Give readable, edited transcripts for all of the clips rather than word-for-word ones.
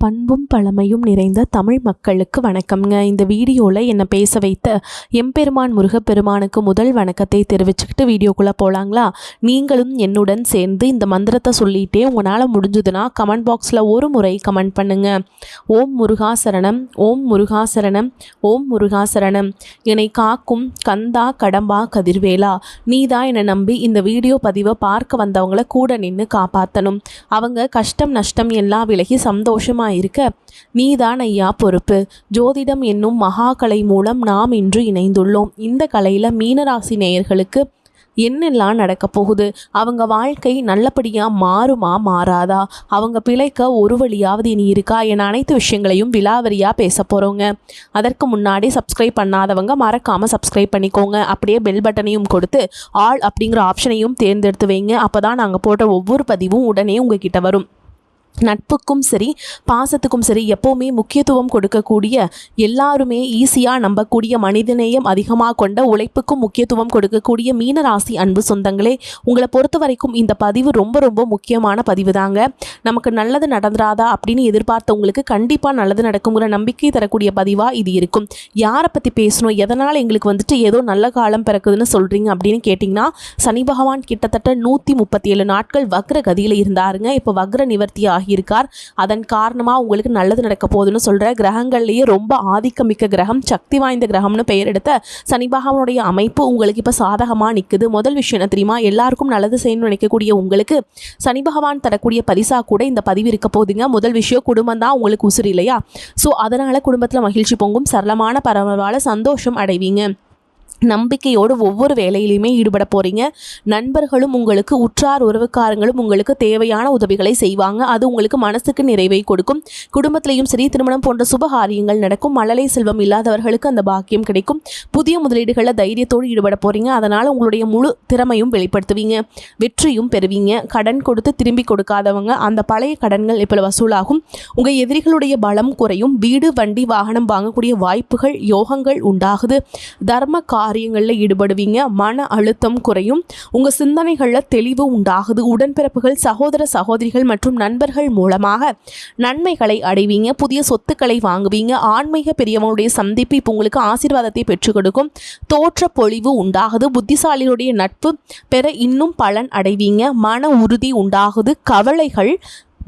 பண்பும் பழமையும் நிறைந்த தமிழ் மக்களுக்கு வணக்கம்ங்க. இந்த வீடியோவில் என்னை பேச வைத்த எம்பெருமான் முருகப்பெருமானுக்கு முதல் வணக்கத்தை தெரிவிச்சுக்கிட்டு வீடியோக்குள்ளே போகலாங்களா? நீங்களும் என்னுடன் சேர்ந்து இந்த மந்திரத்தை சொல்லிகிட்டே உங்களால் முடிஞ்சதுன்னா கமெண்ட் பாக்ஸில் ஒரு முறை கமெண்ட் பண்ணுங்கள். ஓம் முருகாசரணம், ஓம் முருகாசரணம், ஓம் முருகாசரணம். என்னை காக்கும் கந்தா கடம்பா கதிர்வேலா, நீதான் என்னை நம்பி இந்த வீடியோ பதிவை பார்க்க வந்தவங்கள கூட நின்று காப்பாற்றணும். அவங்க கஷ்டம் நஷ்டம் எல்லாம் விலகி சந்தோஷமாக இருக்க நீதான் ஐயா பொறுப்பு. ஜோதிடம் என்னும் மகாகலை மூலம் நாம் இன்று இணைந்துள்ளோம். இந்த கலையில் மீனராசி நேயர்களுக்கு என்னெல்லாம் நடக்க போகுது? அவங்க வாழ்க்கை நல்லபடியாக மாறுமா மாறாதா? அவங்க பிழைக்க ஒரு வழியாவது இனி இருக்கா என அனைத்து விஷயங்களையும் விலாவரியாக பேச போகிறோங்க. அதற்கு முன்னாடி சப்ஸ்கிரைப் பண்ணாதவங்க மறக்காமல் சப்ஸ்கிரைப் பண்ணிக்கோங்க. அப்படியே பெல் பட்டனையும் கொடுத்து ஆல் அப்படிங்கிற ஆப்ஷனையும் தேர்ந்தெடுத்து வைங்க. அப்போ தான் நாங்கள் போடுற ஒவ்வொரு பதிவும் உடனே உங்ககிட்ட வரும். நட்புக்கும் சரி பாசத்துக்கும் சரி எப்போவுமே முக்கியத்துவம் கொடுக்கக்கூடிய, எல்லாருமே ஈஸியாக நம்பக்கூடிய, மனிதநேயம் அதிகமாக கொண்ட, உழைப்புக்கும் முக்கியத்துவம் கொடுக்கக்கூடிய மீனராசி அன்பு சொந்தங்களே, உங்களை பொறுத்த வரைக்கும் இந்த பதிவு ரொம்ப ரொம்ப முக்கியமான பதிவு தாங்க. நமக்கு நல்லது நடந்துராதா அப்படின்னு எதிர்பார்த்தவங்களுக்கு கண்டிப்பாக நல்லது நடக்குங்கிற நம்பிக்கை தரக்கூடிய பதிவாக இது இருக்கும். யாரை பற்றி பேசணும், எதனால் எங்களுக்கு ஏதோ நல்ல காலம் பிறக்குதுன்னு சொல்கிறீங்க அப்படின்னு கேட்டிங்கன்னா, சனி பகவான் கிட்டத்தட்ட 137 நாட்கள் வக்ர கதியில் இருந்தாருங்க. இப்போ வக்ர நிவர்த்தி இருக்கார். அதன் காரணமா உங்களுக்கு நல்லது நடக்க போகுதுன்னு சொல்ற கிரகங்கள்லயே ரொம்ப ஆதிக்கமிக்க கிரகம், சக்தி வாய்ந்த கிரகம்னு பெயர் எடுத்த சனி பகவானுடைய அமைப்பு உங்களுக்கு இப்ப சாதகமா நிக்குது. முதல் விஷயம் என்ன தெரியுமா? எல்லாருக்கும் நல்லது செய்யணும்னு நினைக்கக்கூடிய உங்களுக்கு சனி பகவான் தரக்கூடிய பரிசா கூட இந்த பதிவு இருக்க போகுதுங்க. முதல் விஷயம், குடும்பம் தான் உங்களுக்கு உசுறு இல்லையா? ஸோ அதனால குடும்பத்துல மகிழ்ச்சி பொங்கும், சரளமான பரவாயில்ல சந்தோஷம் அடைவீங்க. நம்பிக்கையோடு ஒவ்வொரு வேலையிலையுமே ஈடுபட போகிறீங்க. நண்பர்களும் உங்களுக்கு, உற்றார் உறவுக்காரங்களும் உங்களுக்கு தேவையான உதவிகளை செய்வாங்க. அது உங்களுக்கு மனசுக்கு நிறைவை கொடுக்கும். குடும்பத்திலையும் சரி திருமணம் போன்ற சுபகாரியங்கள் நடக்கும். மழலை செல்வம் இல்லாதவர்களுக்கு அந்த பாக்கியம் கிடைக்கும். புதிய முதலீடுகளில் தைரியத்தோடு ஈடுபட போகிறீங்க. அதனால் உங்களுடைய முழு திறமையும் வெளிப்படுத்துவீங்க, வெற்றியும் பெறுவீங்க. கடன் கொடுத்து திரும்பி கொடுக்காதவங்க அந்த பழைய கடன்கள் இப்போ வசூலாகும். உங்கள் எதிரிகளுடைய பலம் குறையும். வீடு வண்டி வாகனம் வாங்கக்கூடிய வாய்ப்புகள் யோகங்கள் உண்டாகுது. தர்ம காரியங்களில் ஈடுபடுவீங்க. மன அழுத்தம் குறையும். உங்கள் சிந்தனைகளில் தெளிவு உண்டாகுது. உடன்பிறப்புகள், சகோதர சகோதரிகள் மற்றும் நண்பர்கள் மூலமாக நன்மைகளை அடைவீங்க. புதிய சொத்துக்களை வாங்குவீங்க. ஆன்மீக பெரியவங்களுடைய சந்திப்பு இப்போ உங்களுக்கு ஆசீர்வாதத்தை பெற்றுக் கொடுக்கும். தோற்ற பொழிவு உண்டாகுது. புத்திசாலிகளுடைய நட்பு பெற இன்னும் பலன் அடைவீங்க. மன உறுதி உண்டாகுது. கவலைகள்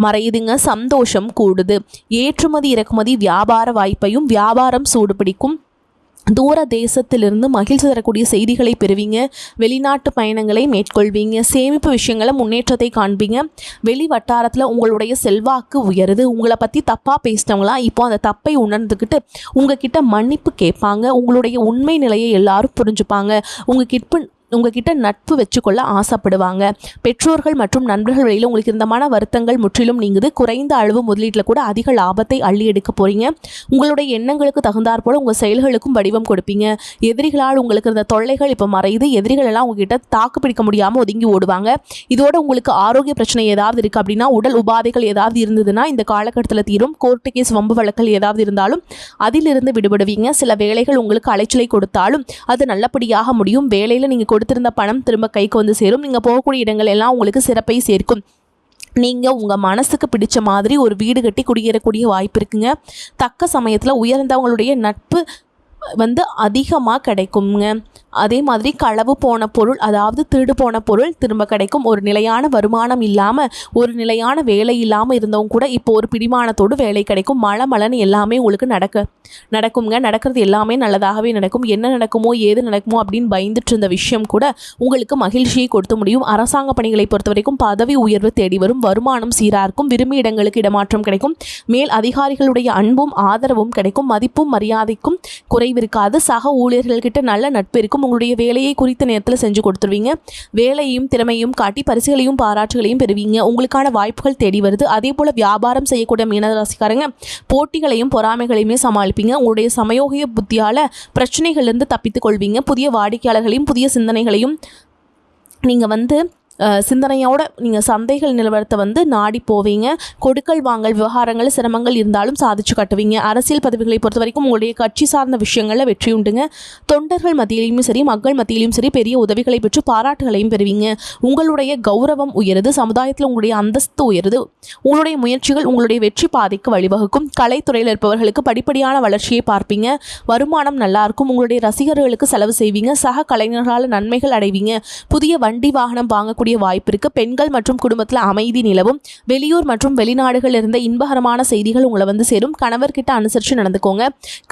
மறையுதுங்க. சந்தோஷம் கூடுது. ஏற்றுமதி இறக்குமதி வியாபார வாய்ப்பையும் வியாபாரம் சூடுபிடிக்கும். தூர தேசத்திலிருந்து மகிழ்ச்சி தரக்கூடிய செய்திகளை பெறுவீங்க. வெளிநாட்டு பயணங்களை மேற்கொள்வீங்க. சேமிப்பு விஷயங்களை முன்னேற்றத்தை காண்பீங்க. வெளி வட்டாரத்தில் உங்களுடைய செல்வாக்கு உயருது. உங்களை பற்றி தப்பாக பேசினவங்களாம் இப்போ அந்த தப்பை உணர்ந்துக்கிட்டு உங்ககிட்ட மன்னிப்பு கேட்பாங்க. உங்களுடைய உண்மை நிலையை எல்லாரும் புரிஞ்சுப்பாங்க. உங்ககிட்ட நட்பு வச்சுக்கொள்ள ஆசைப்படுவாங்க. பெற்றோர்கள் மற்றும் நண்பர்கள் வழியில் உங்களுக்கு இருந்த மன வருத்தங்கள் முற்றிலும் நீங்குது. குறைந்த அளவு முதலீட்டில் கூட அதிக லாபத்தை அள்ளி எடுக்க போறீங்க. உங்களுடைய எண்ணங்களுக்கு தகுந்தாற் போல உங்கள் செயல்களுக்கும் வடிவம் கொடுப்பீங்க. எதிரிகளால் உங்களுக்கு இருந்த தொல்லைகள் இப்போ மறையுது. எதிரிகள் எல்லாம் உங்ககிட்ட தாக்கு பிடிக்க முடியாமல் ஒதுங்கி ஓடுவாங்க. இதோட உங்களுக்கு ஆரோக்கிய பிரச்சனை ஏதாவது இருக்குது அப்படின்னா, உடல் உபாதைகள் ஏதாவது இருந்ததுன்னா இந்த காலகட்டத்தில் தீரும். கோர்ட்டு கேஸ் வம்பு வழக்கல் ஏதாவது இருந்தாலும் அதிலிருந்து விடுபடுவீங்க. சில வேலைகள் உங்களுக்கு அலைச்சலை கொடுத்தாலும் அது நல்லபடியாக முடியும். வேலையில் நீங்கள் கொடுத்திருந்த பணம் திரும்ப கைக்கு வந்து சேரும். நீங்கள் போகக்கூடிய இடங்கள் எல்லாம் உங்களுக்கு சிறப்பை சேர்க்கும். நீங்கள் உங்கள் மனசுக்கு பிடிச்ச மாதிரி ஒரு வீடு கட்டி குடியேறக்கூடிய வாய்ப்பு இருக்குங்க. தக்க சமயத்தில் உயர்ந்தவங்களுடைய நட்பு அதிகமாக கிடைக்குங்க. அதே மாதிரி களவு போன பொருள், அதாவது திருடு போன பொருள் திரும்ப கிடைக்கும். ஒரு நிலையான வருமானம் இல்லாமல், ஒரு நிலையான வேலை இல்லாமல் இருந்தவங்க கூட இப்போ ஒரு பிடிமானத்தோடு வேலை கிடைக்கும். மழை எல்லாமே உங்களுக்கு நடக்குங்க. நடக்கிறது எல்லாமே நல்லதாகவே நடக்கும். என்ன நடக்குமோ ஏது நடக்குமோ அப்படின்னு பயந்துட்டு இருந்த விஷயம் கூட உங்களுக்கு மகிழ்ச்சியை கொடுத்து முடியும். அரசாங்க பணிகளை பொறுத்த வரைக்கும் பதவி உயர்வு தேடி வரும். வருமானம் சீராக இருக்கும். விரும்பி இடங்களுக்கு இடமாற்றம் கிடைக்கும். மேல் அதிகாரிகளுடைய அன்பும் ஆதரவும் கிடைக்கும். மதிப்பும் மரியாதைக்கும் குறைவிருக்காது. சக ஊழியர்கள்கிட்ட நல்ல நட்பு இருக்கும். உங்களுடைய வேலையை குறித்த நேரத்தில் செஞ்சு கொடுத்துருவீங்க. வேலையும் திறமையும் காட்டி பரிசுகளையும் பாராட்டுகளையும் பெறுவீங்க. உங்களுக்கான வாய்ப்புகள் தேடி வருது. அதே போல் வியாபாரம் செய்யக்கூடிய மீனராசிக்காரங்க போட்டிகளையும் பொறாமைகளையுமே சமாளிப்பீங்க. உங்களுடைய சமயோகிய புத்தியால் பிரச்சனைகள்லேருந்து தப்பித்துக் கொள்வீங்க. புதிய வாடிக்கையாளர்களையும் புதிய சிந்தனைகளையும் நீங்கள் சிந்தனையோட நீங்கள் சந்தைகள் நிலவரத்தை வந்து நாடி போவீங்க. கொடுக்கல் வாங்கல் விவகாரங்கள் சிரமங்கள் இருந்தாலும் சாதிச்சு கட்டுவீங்க. அரசியல் பதவிகளை பொறுத்த வரைக்கும் உங்களுடைய கட்சி சார்ந்த விஷயங்களில் வெற்றி உண்டுங்க. தொண்டர்கள் மத்தியிலையும் சரி மக்கள் மத்தியிலையும் சரி பெரிய உதவிகளை பெற்று பாராட்டுகளையும் பெறுவீங்க. உங்களுடைய கௌரவம் உயருது. சமுதாயத்தில் உங்களுடைய அந்தஸ்து உயருது. உங்களுடைய முயற்சிகள் உங்களுடைய வெற்றி பாதைக்கு வழிவகுக்கும். கலைத்துறையில் இருப்பவர்களுக்கு படிப்படியான வளர்ச்சியை பார்ப்பீங்க. வருமானம் நல்லா இருக்கும். உங்களுடைய ரசிகர்களுக்கு செலவு செய்வீங்க. சக கலைஞர்களால் நன்மைகள் அடைவீங்க. புதிய வண்டி வாகனம் வாங்கக்கூடிய வாய்ப்பு இருக்கு. பெண்கள் மற்றும் குடும்பத்தில் அமைதி நிலவும். வெளியூர் மற்றும் வெளிநாடுகள் இருந்த இன்பகரமான செய்திகள் உங்களை வந்து சேரும். கணவர்கிட்ட அனுசரித்து நடந்துக்கோங்க.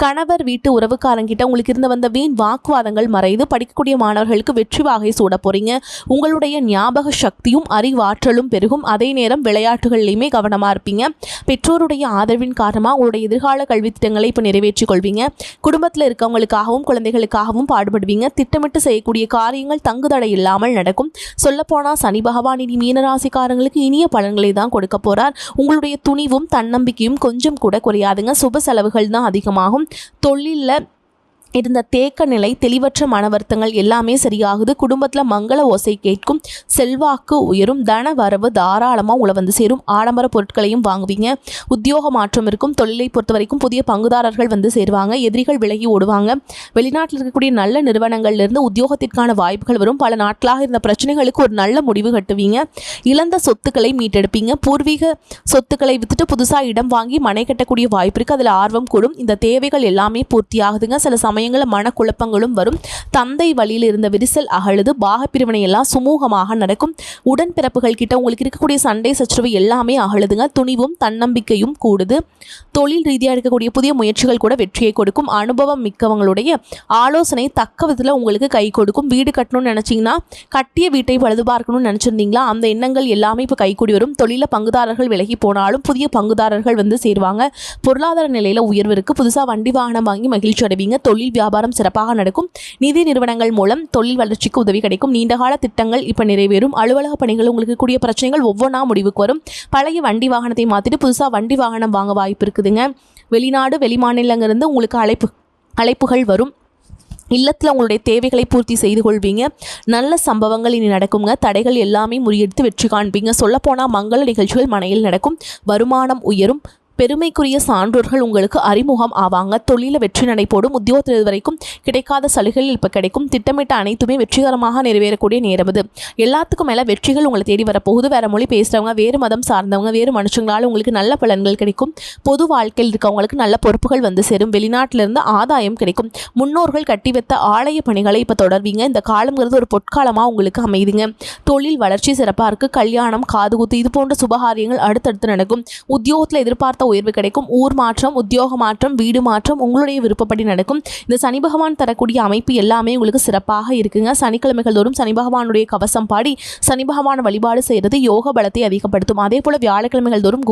கணவர் வீட்டு உறவுக்காரங்கிட்ட உங்களுக்கு இருந்து வந்த வீண் வாக்குவாதங்கள் மறைந்து படிக்கக்கூடிய மாணவர்களுக்கு வெற்றி வாகை சூட போறீங்க. உங்களுடைய ஞாபக சக்தியும் அறிவாற்றலும் பெருகும். அதே நேரம் விளையாட்டுகள்லையுமே கவனமாக இருப்பீங்க. பெற்றோருடைய ஆதரவின் காரணமாக உங்களுடைய எதிர்கால கல்வி திட்டங்களை இப்போ நிறைவேற்றிக் கொள்வீங்க. குடும்பத்தில் இருக்கவங்களுக்காகவும் குழந்தைகளுக்காகவும் பாடுபடுவீங்க. திட்டமிட்டு செய்யக்கூடிய காரியங்கள் தங்குதடை இல்லாமல் நடக்கும். சொல்லப்போனால் சனி பகவான் இனி மீனராசிக்காரங்களுக்கு இனிய பலன்களை தான் கொடுக்க போறார். உங்களுடைய துணிவும் தன்னம்பிக்கையும் கொஞ்சம் கூட குறையாதுங்க. சுப செலவுகள் தான் அதிகமாகும். தொழிலில் இருந்த தேக்க நிலை, தெளிவற்ற மன வருத்தங்கள் எல்லாமே சரியாகுது. குடும்பத்தில் மங்கள ஓசை கேட்கும். செல்வாக்கு உயரும். தன வரவு தாராளமாக உங்களை வந்து சேரும். ஆடம்பர பொருட்களையும் வாங்குவீங்க. உத்தியோக மாற்றம் இருக்கும். தொழிலை பொறுத்த வரைக்கும் புதிய பங்குதாரர்கள் வந்து சேருவாங்க. எதிரிகள் விலகி ஓடுவாங்க. வெளிநாட்டில் இருக்கக்கூடிய நல்ல நிறுவனங்கள்லேருந்து உத்தியோகத்திற்கான வாய்ப்புகள் வரும். பல நாட்களாக இருந்த பிரச்சனைகளுக்கு ஒரு நல்ல முடிவு கட்டுவீங்க. இழந்த சொத்துக்களை மீட்டெடுப்பீங்க. பூர்வீக சொத்துக்களை வித்துட்டு புதுசாக இடம் வாங்கி மனை கட்டக்கூடிய வாய்ப்பு இருக்குது. அதில் ஆர்வம் கூடும். இந்த தேவைகள் எல்லாமே பூர்த்தி ஆகுதுங்க. சில சமயங்களில் மனக்குழப்பங்களும் வரும். தந்தை வழியில் இருந்த விரிசல் அகழுது. பாகப்பிரிவினை எல்லாம் சுமூகமாக நடக்கும். உடன்பிறப்புகள் கிட்ட உங்களுக்கு இருக்கக்கூடிய சண்டை சச்சரவு எல்லாமே அகழுதுங்க. துணிவும் தன்னம்பிக்கையும் கூடுது. தொழில் ரீதியாக இருக்கக்கூடிய புதிய முயற்சிகள் கூட வெற்றியை கொடுக்கும். அனுபவம் மிக்கவங்களுடைய ஆலோசனை தக்க விதத்தில் உங்களுக்கு கை கொடுக்கும். வீடு கட்டணும்னு நினச்சிங்கன்னா, கட்டிய வீட்டை பழுது பார்க்கணும்னு நினச்சிருந்தீங்களா, அந்த எண்ணங்கள் எல்லாமே இப்போ கைகூடி வரும். தொழிலில் பங்குதாரர்கள் விலகி போனாலும் புதிய பங்குதாரர்கள் வந்து சேருவாங்க. பொருளாதார நிலையில் உயர்வு இருக்குது. புதுசாக வண்டி வாகனம் வாங்கி மகிழ்ச்சி அடைவீங்க. தொழில் வியாபாரம் சிறப்பாக நடக்கும். நிதி நிறுவனங்கள் மூலம் தொழில் வளர்ச்சிக்கு உதவி கிடைக்கும். நீண்டகால திட்டங்கள் இப்போ நிறைவேறும். அலுவலக பணிகள் உங்களுக்கு கூடிய பிரச்சனைகள் ஒவ்வொன்றா முடிவுக்கு வரும். பழைய வண்டி வாகனத்தை மாற்றிட்டு புதுசாக வண்டி வாகனம் வாங்க வாய்ப்பு இருக்குதுங்க. வெளிநாடு வெளிமாநிலங்கிருந்து உங்களுக்கு அழைப்புகள் வரும். இல்லத்தில் உங்களுடைய தேவைகளை பூர்த்தி செய்து கொள்வீங்க. நல்ல சம்பவங்கள் இனி நடக்குங்க. தடைகள் எல்லாமே முறியடித்து வெற்றி காண்பீங்க. சொல்லப்போனால் மங்கள நிகழ்ச்சிகள் மனையில் நடக்கும். வருமானம் உயரும். பெருமைக்குரிய சான்றோர்கள் உங்களுக்கு அறிமுகம் ஆவாங்க. தொழில வெற்றி நடைபோடும். உத்தியோகத்தில் வரைக்கும் கிடைக்காத சலுகைகள் இப்போ கிடைக்கும். திட்டமிட்ட அனைத்துமே வெற்றிகரமாக நிறைவேறக்கூடிய நேரம் இது. எல்லாத்துக்கும் மேலே வெற்றிகள் உங்களை தேடி வரப்போகுது. வேறு மொழி பேசுகிறவங்க, வேறு மதம் சார்ந்தவங்க, வேறு மனுஷங்களால் உங்களுக்கு நல்ல பலன்கள் கிடைக்கும். பொது வாழ்க்கையில் இருக்கவங்களுக்கு நல்ல பொறுப்புகள் வந்து சேரும். வெளிநாட்டிலிருந்து ஆதாயம் கிடைக்கும். முன்னோர்கள் கட்டி வைத்த ஆலய பணிகளை இப்போ தொடர்வீங்க. இந்த காலங்கிறது ஒரு பொற்காலமாக உங்களுக்கு அமைதுங்க. தொழில் வளர்ச்சி சிறப்பாக இருக்குது. கல்யாணம், காதுகுத்து இது போன்ற சுபகாரியங்கள் அடுத்தடுத்து நடக்கும். உத்தியோகத்தில் எதிர்பார்த்த உயர்வு கிடைக்கும். ஊர் மாற்றம், உத்தியோக மாற்றம், வீடு மாற்றம் உங்களுடைய விருப்பப்படி நடக்கும். இந்த சனி பகவான் தரக்கூடிய அமைப்பு எல்லாமே உங்களுக்கு சிறப்பாக இருக்குங்க. சனிக்கிழமைகள் தோறும் சனி பகவானுடைய கவசம் பாடி சனி பகவான் வழிபாடு செய்கிறது யோக பலத்தை அதிகப்படுத்தும். அதே போல வியாழக்கிழமைகள் தோறும்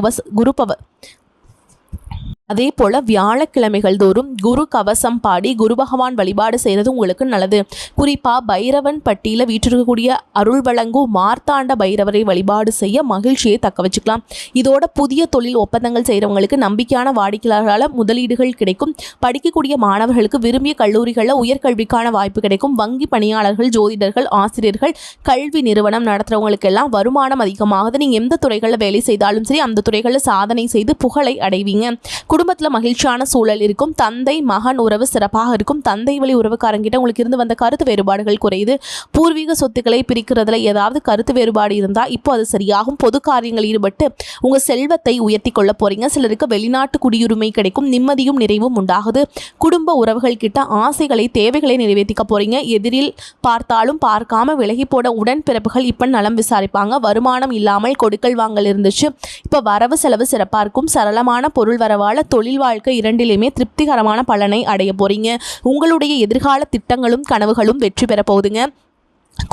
வியாழக்கிழமைகள் தோறும் குரு கவசம் பாடி குரு பகவான் வழிபாடு செய்கிறது உங்களுக்கு நல்லது. குறிப்பாக பைரவன் பட்டியில் வீற்றிருக்கக்கூடிய அருள் வழங்கும் மார்த்தாண்ட பைரவரை வழிபாடு செய்ய மகிழ்ச்சியை தக்க வச்சுக்கலாம். இதோட புதிய தொழில் ஒப்பந்தங்கள் செய்கிறவங்களுக்கு நம்பிக்கையான வாடிக்கையாளர்களால் முதலீடுகள் கிடைக்கும். படிக்கக்கூடிய மாணவர்களுக்கு விரும்பிய கல்லூரிகளில் உயர்கல்விக்கான வாய்ப்பு கிடைக்கும். வங்கி பணியாளர்கள், ஜோதிடர்கள், ஆசிரியர்கள், கல்வி நிறுவனம் நடத்துகிறவங்களுக்கெல்லாம் வருமானம் அதிகமாகுது. நீங்கள் எந்த துறைகளில் வேலை செய்தாலும் சரி அந்த துறைகளில் சாதனை செய்து புகழை அடைவீங்க. குடும்பத்தில் மகிழ்ச்சியான சூழல் இருக்கும். தந்தை மகன் உறவு சிறப்பாக இருக்கும். தந்தை வழி உறவுக்காரங்கிட்ட உங்களுக்கு இருந்து வந்த கருத்து வேறுபாடுகள் குறையுது. பூர்வீக சொத்துக்களை பிரிக்கிறதுல ஏதாவது கருத்து வேறுபாடு இருந்தால் இப்போ அது சரியாகும். பொது காரியங்கள் ஈடுபட்டு உங்கள் செல்வத்தை உயர்த்தி கொள்ள போறீங்க. சிலருக்கு வெளிநாட்டு குடியுரிமை கிடைக்கும். நிம்மதியும் நிறைவும் உண்டாகுது. குடும்ப உறவுகள் கிட்ட ஆசைகளை, தேவைகளை நிறைவேற்றிக்க போறீங்க. எதிரில் பார்த்தாலும் பார்க்காம விலகி போட உடன்பிறப்புகள் இப்போ நலம் விசாரிப்பாங்க. வருமானம் இல்லாமல் கொடுக்கல் வாங்கல் இருந்துச்சு. இப்போ வரவு செலவு சிறப்பாக இருக்கும். சரளமான பொருள் வரவால தொழில் வாழ்க்கை இரண்டிலுமே திருப்திகரமான பலனை அடைய போறீங்க. உங்களுடைய எதிர்கால திட்டங்களும் கனவுகளும் வெற்றி பெற போகுதுங்க.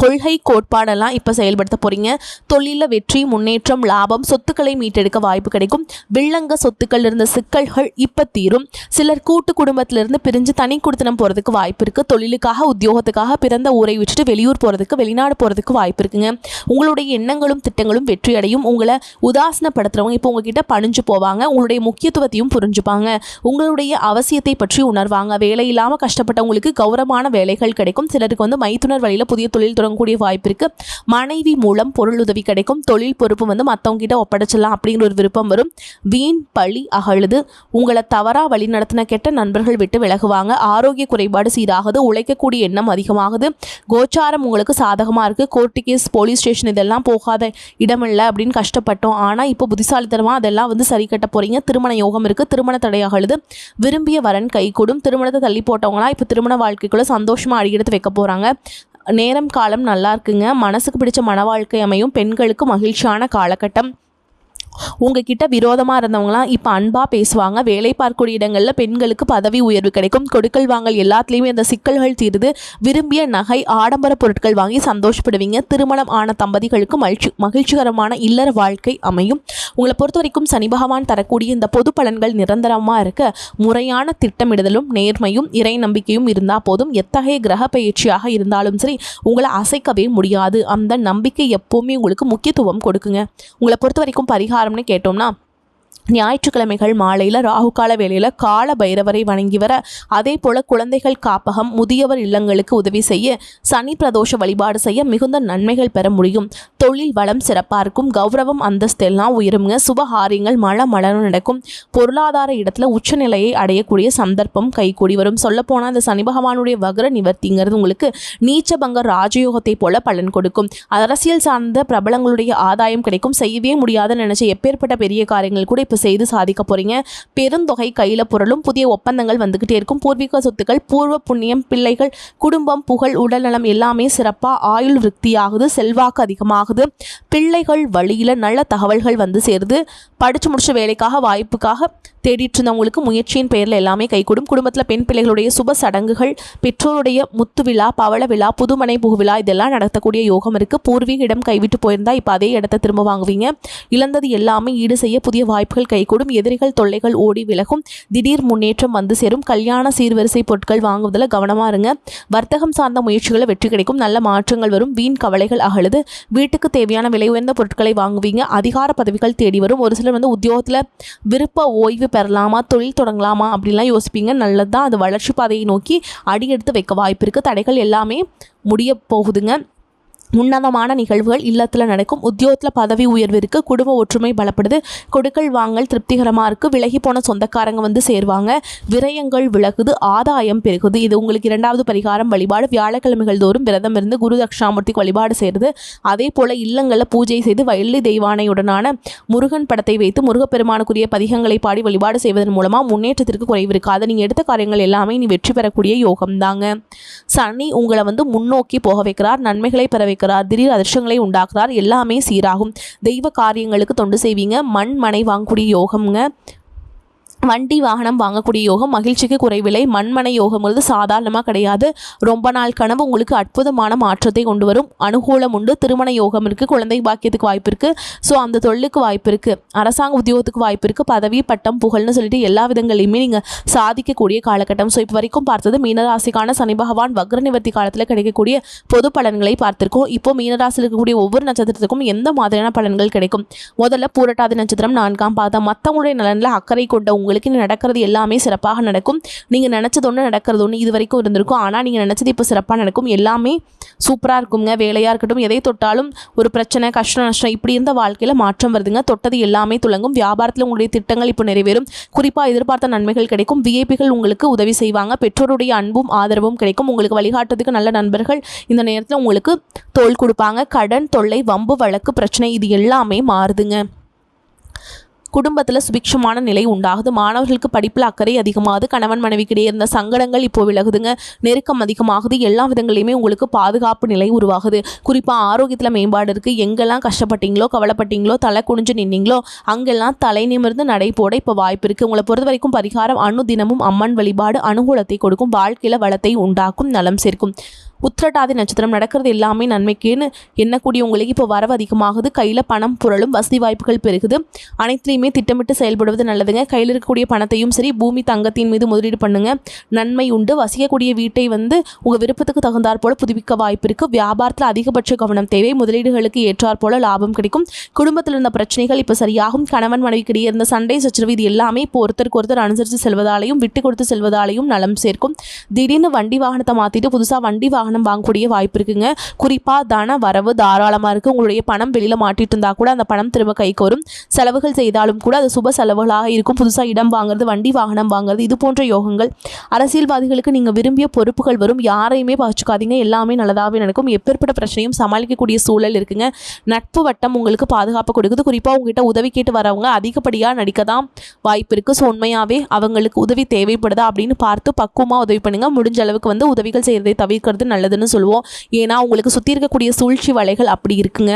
கொள்கை கோட்பாடெல்லாம் இப்போ செயல்படுத்த போகிறீங்க. தொழிலில் வெற்றி, முன்னேற்றம், லாபம், சொத்துக்களை மீட்டெடுக்க வாய்ப்பு கிடைக்கும். வில்லங்க சொத்துக்கள் இருந்த சிக்கல்கள் இப்போ தீரும். சிலர் கூட்டு குடும்பத்திலிருந்து பிரிஞ்சு தனி குடித்தனம் போகிறதுக்கு வாய்ப்பு இருக்குது. தொழிலுக்காக, உத்தியோகத்துக்காக பிறந்த ஊரை விட்டுட்டு வெளியூர் போகிறதுக்கு, வெளிநாடு போகிறதுக்கு வாய்ப்பு இருக்குங்க. உங்களுடைய எண்ணங்களும் திட்டங்களும் வெற்றி அடையும். உங்களை உதாசனப்படுத்துகிறவங்க இப்போ உங்ககிட்ட பணிஞ்சு போவாங்க. உங்களுடைய முக்கியத்துவத்தையும் புரிஞ்சுப்பாங்க. உங்களுடைய அவசியத்தை பற்றி உணர்வாங்க. வேலை இல்லாமல் கஷ்டப்பட்டவங்களுக்கு கௌரவமான வேலைகள் கிடைக்கும். சிலருக்கு வந்து மைத்துனர் வழியில் புதிய தொழில் தொழில் தொடங்கக்கூடிய வாய்ப்பு இருக்குது. மனைவி மூலம் பொருள் உதவி கிடைக்கும். தொழில் பொறுப்பு வந்து மற்றவங்க கிட்ட ஒப்படைச்சிடலாம் அப்படிங்கிற ஒரு விருப்பம் வரும். வீண் பழி அகழுது. உங்களை தவறாக வழி நடத்தின கெட்ட நண்பர்கள் விட்டு விலகுவாங்க. ஆரோக்கிய குறைபாடு சீராகுது. உழைக்கக்கூடிய எண்ணம் அதிகமாகுது. கோச்சாரம் உங்களுக்கு சாதகமாக இருக்குது. கோர்ட்டு கேஸ், போலீஸ் ஸ்டேஷன் இதெல்லாம் போகாத இடமில்லை அப்படின்னு கஷ்டப்பட்டோம். ஆனால் இப்போ புத்திசாலித்தனமாக அதெல்லாம் வந்து சரி கட்ட போகிறீங்க. திருமண யோகம் இருக்குது. திருமண தடையாகழுது. விரும்பிய வரன் கைகூடும். திருமணத்தை தள்ளி போட்டவங்களாம் இப்போ திருமண வாழ்க்கைக்குள்ளே சந்தோஷமாக அடியெடுத்து வைக்க போகிறாங்க. நேரம் காலம் நல்லா இருக்குங்க. மனசுக்கு பிடிச்ச மன வாழ்க்கை அமையும். பெண்களுக்கு மகிழ்ச்சியான காலகட்டம். உங்ககிட்ட விரோதமாக இருந்தவங்களாம் இப்போ அன்பாக பேசுவாங்க. வேலை பார்க்கக்கூடிய இடங்களில் பெண்களுக்கு பதவி உயர்வு கிடைக்கும். கொடுக்கல் வாங்கல் எல்லாத்துலேயுமே அந்த சிக்கல்கள் தீருது. விரும்பிய நகை, ஆடம்பர பொருட்கள் வாங்கி சந்தோஷப்படுவீங்க. திருமணம் ஆன தம்பதிகளுக்கு மகிழ்ச்சிகரமான இல்லற வாழ்க்கை அமையும். உங்களை பொறுத்த வரைக்கும் சனி பகவான் தரக்கூடிய இந்த பொது பலன்கள் நிரந்தரமாக இருக்க முறையான திட்டமிடுதலும் நேர்மையும் இறை நம்பிக்கையும் இருந்தால் போதும். எத்தகைய கிரக பயிற்சியாக இருந்தாலும் சரி உங்களை அசைக்கவே முடியாது. அந்த நம்பிக்கை எப்போவுமே உங்களுக்கு முக்கியத்துவம் கொடுக்குங்க. உங்களை பொறுத்த வரைக்கும் பரிகாரம்னு கேட்டோம்னா, ஞாயிற்றுக்கிழமைகள் மாலையில் ராகுகால வேளையில் கால பைரவரை வணங்கி வர, அதே போல் குழந்தைகள் காப்பகம், முதியவர் இல்லங்களுக்கு உதவி செய்ய, சனி பிரதோஷ வழிபாடு செய்ய மிகுந்த நன்மைகள் பெற முடியும். தொழில் வளம் சிறப்பாக இருக்கும். கௌரவம் அந்தஸ்து எல்லாம் உயருங்க. சுபகாரியங்கள் மளமளன்னு நடக்கும். பொருளாதார இடத்துல உச்சநிலையை அடையக்கூடிய சந்தர்ப்பம் கைகூடி வரும். சொல்லப்போனால் அந்த சனி பகவானுடைய வக்ர நிவர்த்திங்கிறது உங்களுக்கு நீச்சபங்க ராஜயோகத்தை போல பலன் கொடுக்கும். அரசியல் சார்ந்த பிரபலங்களுடைய ஆதாயம் கிடைக்கும். செய்யவே முடியாத நினைச்ச எப்பேற்பட்ட பெரிய காரியங்கள் கூட செய்து சாதிக்க போறீங்க. பெருந்தொகை கையில புரளும். புதிய ஒப்பந்தங்கள் வந்துகிட்டே இருக்கும். பூர்வீக சொத்துக்கள், பூர்வ புண்ணியம், பிள்ளைகள், குடும்பம், புகழ், உடல்நலம் எல்லாமே சிறப்பா. ஆயுள் விருத்தியாகுது. செல்வாக்கு அதிகமாகுது. பிள்ளைகள் வழியில நல்ல தகவல்கள் வந்து சேருது. படிச்சு முடிச்ச வேலைக்காக, வாய்ப்புக்காக தேடிட்டு இருந்தவங்களுக்கு முயற்சியின் பெயரில் எல்லாமே கைகூடும். குடும்பத்தில் பெண் பிள்ளைகளுடைய சுப சடங்குகள், பெற்றோருடைய முத்து விழா, பவள விழா, புதுமனை புகுவிழா இதெல்லாம் நடத்தக்கூடிய யோகம் இருக்குது. பூர்வீக இடம் கைவிட்டு போயிருந்தா இப்போ அதே இடத்த திரும்ப வாங்குவீங்க. இழந்தது எல்லாமே ஈடு செய்ய புதிய வாய்ப்புகள் கைகூடும். எதிரிகள் தொல்லைகள் ஓடி விலகும். திடீர் முன்னேற்றம் வந்து சேரும். கல்யாண சீர்வரிசை பொருட்கள் வாங்குவதில் கவனமாக இருங்க. வர்த்தகம் சார்ந்த முயற்சிகளை வெற்றி கிடைக்கும். நல்ல மாற்றங்கள் வரும். வீண் கவலைகள் அகழுது. வீட்டுக்கு தேவையான விலை உயர்ந்த பொருட்களை வாங்குவீங்க. அதிகார பதவிகள் தேடி வரும். ஒரு சிலர் வந்து உத்தியோகத்தில் விருப்ப ஓய்வு பெறலாமா, தொழில் தொடங்கலாமா அப்படின்லாம் யோசிப்பீங்க. நல்லது தான். அது வளர்ச்சி பாதையை நோக்கி அடியெடுத்து வைக்க வாய்ப்பு இருக்குது. தடைகள் எல்லாமே முடிய போகுதுங்க. உன்னதமான நிகழ்வுகள் இல்லத்தில் நடக்கும். உத்தியோகத்தில் பதவி உயர்வு இருக்குது. குடும்ப ஒற்றுமை பலப்படுது. கொடுக்கல் வாங்கல் திருப்திகரமாக இருக்குது. விலகி போன சொந்தக்காரங்க வந்து சேருவாங்க. விரயங்கள் விலகுது. ஆதாயம் பெருகுது. இது உங்களுக்கு 2வது பரிகாரம் வழிபாடு. வியாழக்கிழமைகள் தோறும் விரதம் இருந்து குரு தட்சிணாமூர்த்திக்கு வழிபாடு செய்கிறது. அதே போல் இல்லங்களில் பூஜை செய்து வள்ளி தெய்வானையுடனான முருகன் படத்தை வைத்து முருகப்பெருமானுக்குரிய பதிகங்களை பாடி வழிபாடு செய்வதன் மூலமாக முன்னேற்றத்திற்கு குறைவு இருக்காது. நீங்கள் எடுத்த காரியங்கள் எல்லாமே நீ வெற்றி பெறக்கூடிய யோகம் தாங்க. சனி உங்களை வந்து முன்னோக்கி போக வைக்கிறார். நன்மைகளை பெற வைக்கிறார். திடீர் அதிர்ஷ்டங்களை உண்டாக்குறார். எல்லாமே சீராகும். தெய்வ காரியங்களுக்கு தொண்டு செய்வீங்க. மண் மனை வாங்கக்கூடிய யோகம்ங்க. வண்டி வாகனம் வாங்கக்கூடிய யோகம். மகிழ்ச்சிக்கு குறைவில்லை. மண்மனை யோகம்ங்கிறது சாதாரணமாக கிடையாது. ரொம்ப நாள் கனவு உங்களுக்கு அற்புதமான மாற்றத்தை கொண்டு வரும். அனுகூலம் உண்டு. திருமண யோகம் இருக்குது. குழந்தை பாக்கியத்துக்கு வாய்ப்பு இருக்குது. ஸோ அந்த தொழிலுக்கு வாய்ப்பு இருக்குது. அரசாங்க உத்தியோகத்துக்கு வாய்ப்பு இருக்குது. பதவி, பட்டம், புகழ்னு சொல்லிட்டு எல்லா விதங்களையுமே நீங்கள் சாதிக்கக்கூடிய காலகட்டம். ஸோ இப்போ வரைக்கும் பார்த்தது மீனராசிக்கான சனி பகவான் வக்ர நிவர்த்தி காலத்தில் கிடைக்கக்கூடிய பொது பலன்களை பார்த்திருக்கோம். இப்போ மீனராசியில் இருக்கக்கூடிய ஒவ்வொரு நட்சத்திரத்துக்கும் எந்த மாதிரியான பலன்கள் கிடைக்கும்? முதல்ல பூரட்டாதி நட்சத்திரம் 4ஆம் பாதம். மற்றவங்களுடைய நலனில் அக்கறை கொண்ட உங்களுக்கு நடக்கிறது எல்லாமே சிறப்பாக நடக்கும். நீங்கள் நினச்சது ஒன்று நடக்கிறது ஒன்று இது வரைக்கும் இருந்திருக்கும். ஆனால் நீங்கள் நினச்சது இப்போ சிறப்பாக நடக்கும். எல்லாமே சூப்பராக இருக்குங்க. வேலையாக இருக்கட்டும், எதை தொட்டாலும் ஒரு பிரச்சனை, கஷ்டம், நஷ்டம் இப்படி இருந்த வாழ்க்கையில் மாற்றம் வருதுங்க. தொட்டது எல்லாமே துலங்கும். வியாபாரத்தில் உங்களுடைய திட்டங்கள் இப்போ நிறைவேறும். குறிப்பாக எதிர்பார்த்த நன்மைகள் கிடைக்கும். விஐபிகள் உங்களுக்கு உதவி செய்வாங்க. பெற்றோருடைய அன்பும் ஆதரவும் கிடைக்கும். உங்களுக்கு வழிகாட்டுறதுக்கு நல்ல நண்பர்கள் இந்த நேரத்தில் உங்களுக்கு தோள் கொடுப்பாங்க. கடன் தொல்லை, வம்பு வழக்கு, பிரச்சனை இது எல்லாமே மாறுதுங்க. குடும்பத்தில் சுபிக்ஷமான நிலை உண்டாகுது. மாணவர்களுக்கு படிப்பில் அக்கறை அதிகமாகுது. கணவன் மனைவிக்கிடையே இருந்த சங்கடங்கள் இப்போ விலகுதுங்க. நெருக்கம் அதிகமாகுது. எல்லா விதங்களையுமே உங்களுக்கு பாதுகாப்பு நிலை உருவாகுது. குறிப்பாக ஆரோக்கியத்தில் மேம்பாடு இருக்குது. எங்கெல்லாம் கஷ்டப்பட்டீங்களோ, கவலைப்பட்டீங்களோ, தலை குனிஞ்சு நின்னீங்களோ அங்கெல்லாம் தலை நிமிர்ந்து நடை போட இப்போ வாய்ப்பு இருக்குது. உங்களை பொறுத்த வரைக்கும் பரிகாரம் அனுதினமும் அம்மன் வழிபாடு அனுகூலத்தை கொடுக்கும். வாழ்க்கையில் வளத்தை உண்டாக்கும். நலம் சேர்க்கும். உத்திரட்டாதி நட்சத்திரம் நடக்கிறது எல்லாமே நன்மைக்குன்னு எண்ணக்கூடிய உங்களுக்கு இப்போ வரவு அதிகமாகுது. கையில் பணம் புரளும். வசதி வாய்ப்புகள் பெருகுது. அனைத்துலேயுமே எதுலேயுமே திட்டமிட்டு செயல்படுவது நல்லதுங்க. கையில் இருக்கக்கூடிய பணத்தையும் சரி பூமி தங்கத்தின் மீது முதலீடு பண்ணுங்க, நன்மை உண்டு. வசிக்கக்கூடிய வீட்டை உங்கள் விருப்பத்துக்கு தகுந்தாற் போல புதுப்பிக்க வாய்ப்பு இருக்குது. வியாபாரத்தில் அதிகபட்ச கவனம் தேவை. முதலீடுகளுக்கு ஏற்றாற் போல லாபம் கிடைக்கும். குடும்பத்தில் இருந்த பிரச்சனைகள் இப்போ சரியாகும். கணவன் மனைவிக்கிடையே இருந்த சண்டை சச்சரவு இது எல்லாமே இப்போ ஒருத்தருக்கு ஒருத்தர் அனுசரித்து செல்வதாலையும் விட்டு கொடுத்து செல்வதாலையும் நலம் சேர்க்கும். திடீர்னு வண்டி வாகனத்தை மாற்றிட்டு புதுசாக வண்டி வாகனம் வாங்கக்கூடிய வாய்ப்பு இருக்குங்க. குறிப்பாக தன வரவு தாராளமாக இருக்குது. உங்களுடைய பணம் வெளியில் மாட்டிட்டு இருந்தால் கூட அந்த பணம் திரும்ப கைக்கு வரும். செலவுகள் செய்தாலும் கூட அது சுப செலவுகளாக இருக்கும். புதுசாக இடம் வாங்குறது, வண்டி வாகனம் வாங்குறது, இது போன்ற யோகங்கள். அரசியல்வாதிகளுக்கு நீங்கள் விரும்பிய பொறுப்புகள் வரும். யாரையுமே பாதிச்சுக்காதீங்க, எல்லாமே நல்லதாகவே நடக்கும். எப்பேற்பட்ட பிரச்சனையும் சமாளிக்கக்கூடிய சூழல் இருக்குங்க. நட்பு வட்டம் உங்களுக்கு பாதுகாப்பு கொடுக்குது. குறிப்பாக உங்ககிட்ட உதவி கேட்டு வரவங்க அதிகப்படியாக நடிக்க தான் வாய்ப்பு இருக்குது. ஸோ உண்மையாகவே அவங்களுக்கு உதவி தேவைப்படுதா அப்படின்னு பார்த்து பக்குவமாக உதவி பண்ணுங்கள். முடிஞ்ச அளவுக்கு உதவிகள் செய்கிறதை தவிர்க்கிறது நல்லதுன்னு சொல்லுவோம். ஏன்னா உங்களுக்கு சுற்றி இருக்கக்கூடிய சூழ்ச்சி வலைகள் அப்படி இருக்குங்க.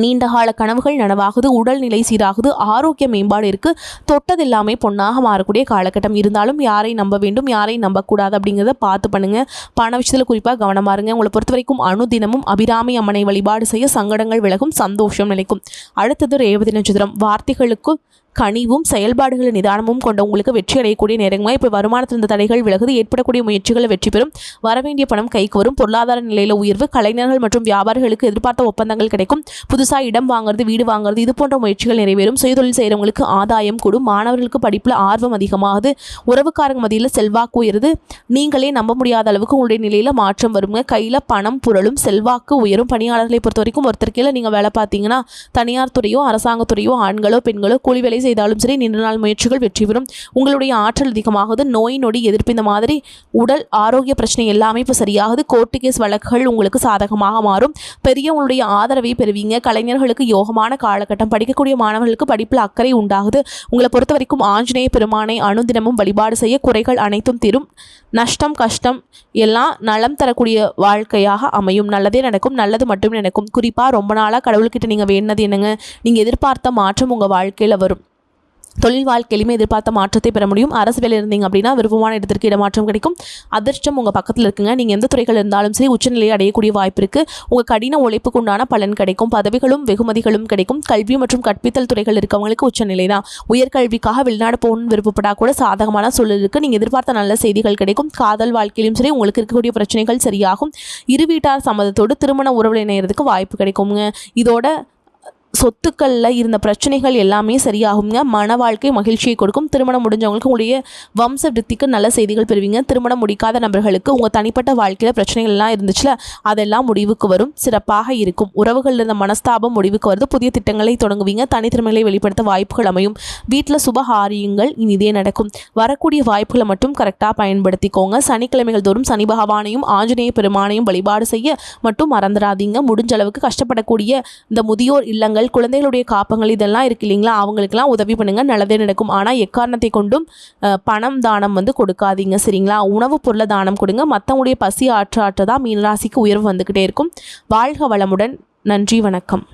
நீண்டகால கனவுகள் நனவாகுது, உடல்நிலை சீராகுது, ஆரோக்கிய மேம்பாடு இருக்குது. தொட்டது எல்லாமே பொன்னாக மாறக்கூடிய காலகட்டம். இருந்தாலும் யாரை நம்ப வேண்டும், யாரை நம்பக்கூடாது அப்படிங்கிறத பார்த்து பண்ணுங்கள். பண விஷயத்தில் குறிப்பாக கவனமாக இருங்க. உங்களை பொறுத்த வரைக்கும் அனுதினமும் அபிராமி அம்மனை வழிபாடு செய்ய சங்கடங்கள் விலகும், சந்தோஷம் நிலைக்கும். அடுத்தது ரேவதி நட்சத்திரம். வார்த்தைகளுக்கு கனிவும் செயல்பாடுகளின் நிதானமும் கொண்ட உங்களுக்கு வெற்றி அடையக்கூடிய நேரமாக இப்போ வருமானத்தில் இருந்த தடைகள் விலகுது. ஏற்படக்கூடிய முயற்சிகளை வெற்றி பெறும். வரவேண்டிய பணம் கைக்கு வரும். பொருளாதார நிலையில் உயர்வு. கலைஞர்கள் மற்றும் வியாபாரிகளுக்கு எதிர்பார்த்த ஒப்பந்தங்கள் கிடைக்கும். புதுசாக இடம் வாங்குறது, வீடு வாங்குறது, இது போன்ற முயற்சிகள் நிறைவேறும். சுயதொழில் செய்கிறவங்களுக்கு ஆதாயம் கூடும். மாணவர்களுக்கு படிப்பில் ஆர்வம் அதிகமாகுது. உறவுக்காரங்க மத்தியில் செல்வாக்கு உயருது. நீங்களே நம்ப முடியாத அளவுக்கு உங்களுடைய நிலையில் மாற்றம் வருங்க. கையில் பணம் புரளும், செல்வாக்கு உயரும். பணியாளர்களை பொறுத்த வரைக்கும் ஒருத்தர் கீழே நீங்கள் வேலை பார்த்தீங்கன்னா தனியார் துறையோ அரசாங்கத்துறையோ ஆண்களோ பெண்களோ கூலி வேலை செய்தாலும் சரி நீண்ட நாள் முயற்சிகள் வெற்றி பெறும். உங்களுடைய ஆற்றல் அதிகமாகுது. நோய் நொடி எதிர்ப்பு இந்த மாதிரி உடல் ஆரோக்கிய பிரச்சனை எல்லாமே இப்போ சரியாகுது. கோர்ட்டு கேஸ் வழக்குகள் உங்களுக்கு சாதகமாக மாறும். பெரியவங்களுடைய ஆதரவை பெறுவீங்க. கலைஞர்களுக்கு யோகமான காலகட்டம். படிக்கக்கூடிய மாணவர்களுக்கு படிப்பில் அக்கறை உண்டாகுது. உங்களை பொறுத்த வரைக்கும் ஆஞ்சநேய பெருமானை அனுதினமும் வழிபாடு செய்ய குறைகள் அனைத்தும் தீரும். நஷ்டம் கஷ்டம் எல்லாம் நலம் தரக்கூடிய வாழ்க்கையாக அமையும். நல்லதே நடக்கும், நல்லது மட்டுமே நடக்கும். குறிப்பாக ரொம்ப நாளாக கடவுள்கிட்ட நீங்கள் வேண்டினது என்னங்க, நீங்கள் எதிர்பார்த்த மாற்றம் உங்கள் வாழ்க்கையில் வரும். தொழில் வாழ்க்கையிலுமே எதிர்பார்த்த மாற்றத்தை பெற முடியும். அரசு வேலை இருந்தீங்க அப்படின்னா விருப்பமான இடத்திற்கு இடமாற்றம் கிடைக்கும். அதிர்ஷ்டம் உங்கள் பக்கத்தில் இருக்குங்க. நீங்கள் எந்த துறைகள் இருந்தாலும் சரி உச்சநிலையை அடையக்கூடிய வாய்ப்பு இருக்குது. உங்கள் கடின உழைப்புக்கு உண்டான பலன் கிடைக்கும். பதவிகளும் வெகுமதிகளும் கிடைக்கும். கல்வி மற்றும் கற்பித்தல் துறைகள் இருக்கவங்களுக்கு உச்சநிலை தான். உயர்கல்விக்காக வெளிநாடு போகணும்னு விருப்பப்படா கூட சாதகமான சூழல் இருக்குது. நீங்கள் எதிர்பார்த்த நல்ல செய்திகள் கிடைக்கும். காதல் வாழ்க்கையிலும் சரி உங்களுக்கு இருக்கக்கூடிய பிரச்சனைகள் சரியாகும். இரு வீட்டார் சம்மதத்தோடு திருமண உறவு இணையறதுக்கு வாய்ப்பு கிடைக்குங்க. இதோட சொத்துக்களில் இருந்த பிரச்சனைகள் எல்லாமே சரியாகுங்க. மன வாழ்க்கை மகிழ்ச்சியை கொடுக்கும். திருமணம் முடிஞ்சவங்களுக்கு உங்களுடைய வம்ச விருத்திக்கு நல்ல செய்திகள் பெறுவீங்க. திருமணம் முடிக்காத நபர்களுக்கு உங்கள் தனிப்பட்ட வாழ்க்கையில் பிரச்சனைகள் எல்லாம் இருந்துச்சுல அதெல்லாம் முடிவுக்கு வரும். சிறப்பாக இருக்கும். உறவுகளில் இருந்த மனஸ்தாபம் முடிவுக்கு வருது. புதிய திட்டங்களை தொடங்குவீங்க. தனித்திறமைகளை வெளிப்படுத்த வாய்ப்புகள் அமையும். வீட்டில் சுபகாரியங்கள் இனிதே நடக்கும். வரக்கூடிய வாய்ப்புகளை மட்டும் கரெக்டாக பயன்படுத்திக்கோங்க. சனிக்கிழமைகள் தோறும் சனி பகவானையும் ஆஞ்சநேய பெருமானையும் வழிபாடு செய்ய மட்டும் மறந்துடாதீங்க. முடிஞ்ச அளவுக்கு கஷ்டப்படக்கூடிய இந்த முதியோர் இல்லங்கள், குழந்தைகளுடைய காப்பங்கள் இதெல்லாம் இருக்கு இல்லைங்களா, அவங்களுக்கெல்லாம் உதவி பண்ணுங்க. நல்லதே நடக்கும். ஆனால் எக்காரணத்தை கொண்டும் பணம் தானம் கொடுக்காதீங்க, சரிங்களா. உணவுப் பொருளை தானம் கொடுங்க. மற்றவங்களுடைய பசி ஆற்ற தான் மீனராசிக்கு உயர்வு வந்துக்கிட்டே இருக்கும். வாழ்க வளமுடன். நன்றி, வணக்கம்.